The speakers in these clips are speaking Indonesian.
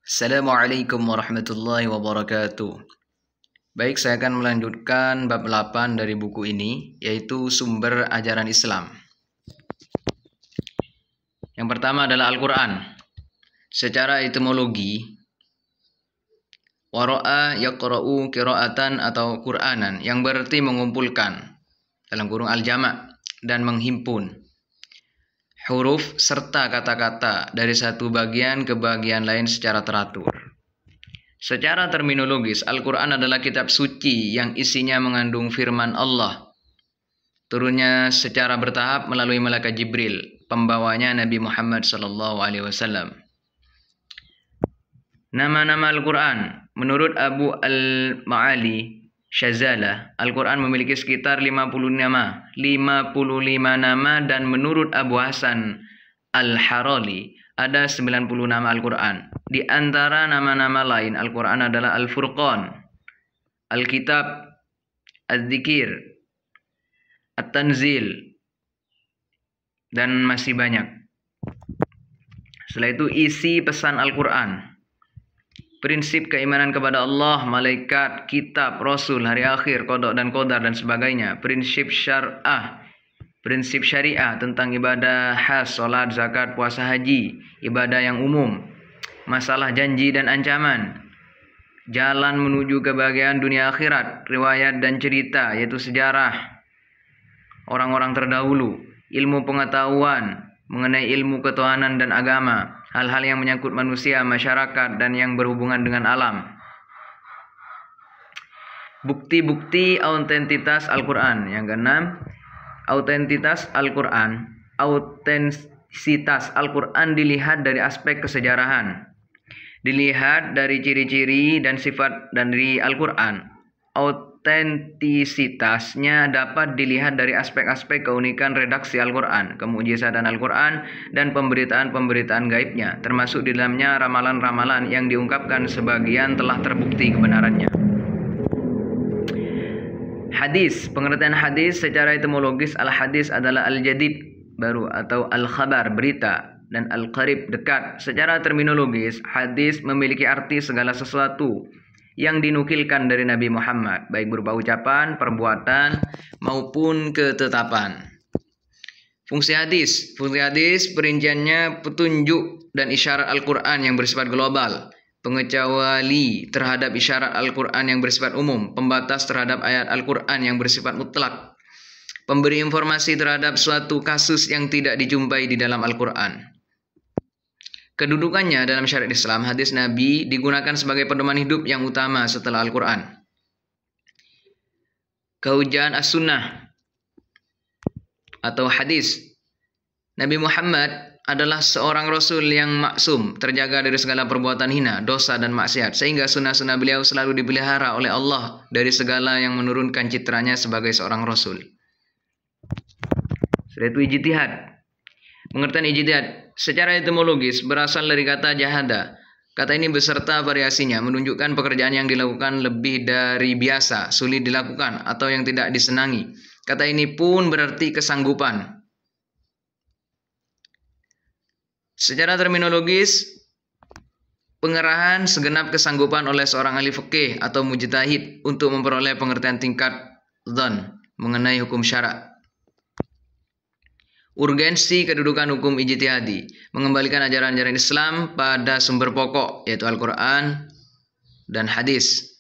Assalamualaikum warahmatullahi wabarakatuh. Baik, saya akan melanjutkan bab 8 dari buku ini, yaitu sumber ajaran Islam. Yang pertama adalah Al-Quran. Secara etimologi, wara'a yaqra'u qira'atan atau Qur'anan, yang berarti mengumpulkan, dalam kurung al-jama' dan menghimpun huruf serta kata-kata dari satu bagian ke bagian lain secara teratur. Secara terminologis, Al-Quran adalah kitab suci yang isinya mengandung firman Allah. Turunnya secara bertahap melalui malaikat Jibril, pembawanya Nabi Muhammad SAW. Nama-nama Al-Quran, menurut Abu Al-Ma'ali Syazalah, Al-Quran memiliki sekitar 55 nama, dan menurut Abu Hasan Al-Harali ada 90 nama Al-Quran. Di antara nama-nama lain Al-Quran adalah Al-Furqan, Al-Kitab, Al-Dzikir, At-Tanzil, dan masih banyak. Setelah itu isi pesan Al-Quran. Prinsip keimanan kepada Allah, malaikat, kitab, rasul, hari akhir, qada dan qadar dan sebagainya. Prinsip syariah tentang ibadah khas, salat, zakat, puasa, haji, ibadah yang umum, masalah janji dan ancaman, jalan menuju kebahagiaan dunia akhirat, riwayat dan cerita yaitu sejarah orang-orang terdahulu, ilmu pengetahuan mengenai ilmu ketuhanan dan agama, hal-hal yang menyangkut manusia, masyarakat, dan yang berhubungan dengan alam. Bukti-bukti autentitas Al-Quran. Yang keenam, autentitas Al-Quran. Autentisitas Al-Quran dilihat dari aspek kesejarahan. Dilihat dari ciri-ciri dan sifat dari Al-Quran. Autentisitasnya dapat dilihat dari aspek-aspek keunikan redaksi Al-Quran, kemujizatan Al-Quran, dan pemberitaan-pemberitaan gaibnya, termasuk di dalamnya ramalan-ramalan yang diungkapkan sebagian telah terbukti kebenarannya. Hadis, pengertian hadis secara etimologis, al-hadis adalah al-jadid, baru, atau al-khabar, berita, dan al-qarib, dekat. Secara terminologis, hadis memiliki arti segala sesuatu yang dinukilkan dari Nabi Muhammad, baik berupa ucapan, perbuatan, maupun ketetapan. Fungsi hadis perinciannya petunjuk dan isyarat Al-Quran yang bersifat global, pengecuali terhadap isyarat Al-Quran yang bersifat umum, pembatas terhadap ayat Al-Quran yang bersifat mutlak, pemberi informasi terhadap suatu kasus yang tidak dijumpai di dalam Al-Quran. Kedudukannya dalam syariat Islam, hadis Nabi digunakan sebagai pedoman hidup yang utama setelah Al-Quran. Kehujaan as-sunnah atau hadis. Nabi Muhammad adalah seorang Rasul yang maksum, terjaga dari segala perbuatan hina, dosa dan maksiat, sehingga sunnah-sunnah beliau selalu dipelihara oleh Allah dari segala yang menurunkan citranya sebagai seorang Rasul. Setelah itu ijtihad. Pengertian ijtihad secara etimologis berasal dari kata jahada. Kata ini beserta variasinya menunjukkan pekerjaan yang dilakukan lebih dari biasa, sulit dilakukan, atau yang tidak disenangi. Kata ini pun berarti kesanggupan. Secara terminologis, pengerahan segenap kesanggupan oleh seorang ahli fikih atau mujtahid untuk memperoleh pengertian tingkat dzan mengenai hukum syarak. Urgensi kedudukan hukum ijtihadi, mengembalikan ajaran-ajaran Islam pada sumber pokok yaitu Al-Quran dan hadis.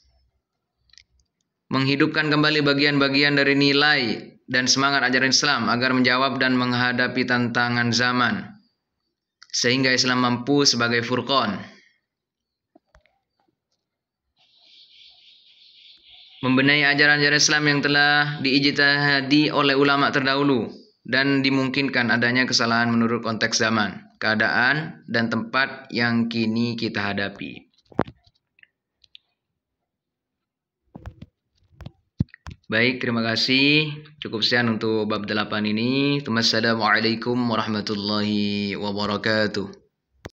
Menghidupkan kembali bagian-bagian dari nilai dan semangat ajaran Islam agar menjawab dan menghadapi tantangan zaman, sehingga Islam mampu sebagai furqan. Membenahi ajaran-ajaran Islam yang telah diijtihadi oleh ulama terdahulu, dan dimungkinkan adanya kesalahan menurut konteks zaman, keadaan, dan tempat yang kini kita hadapi. Baik, terima kasih. Cukup sekian untuk bab 8 ini. Wassalamualaikum warahmatullahi wabarakatuh.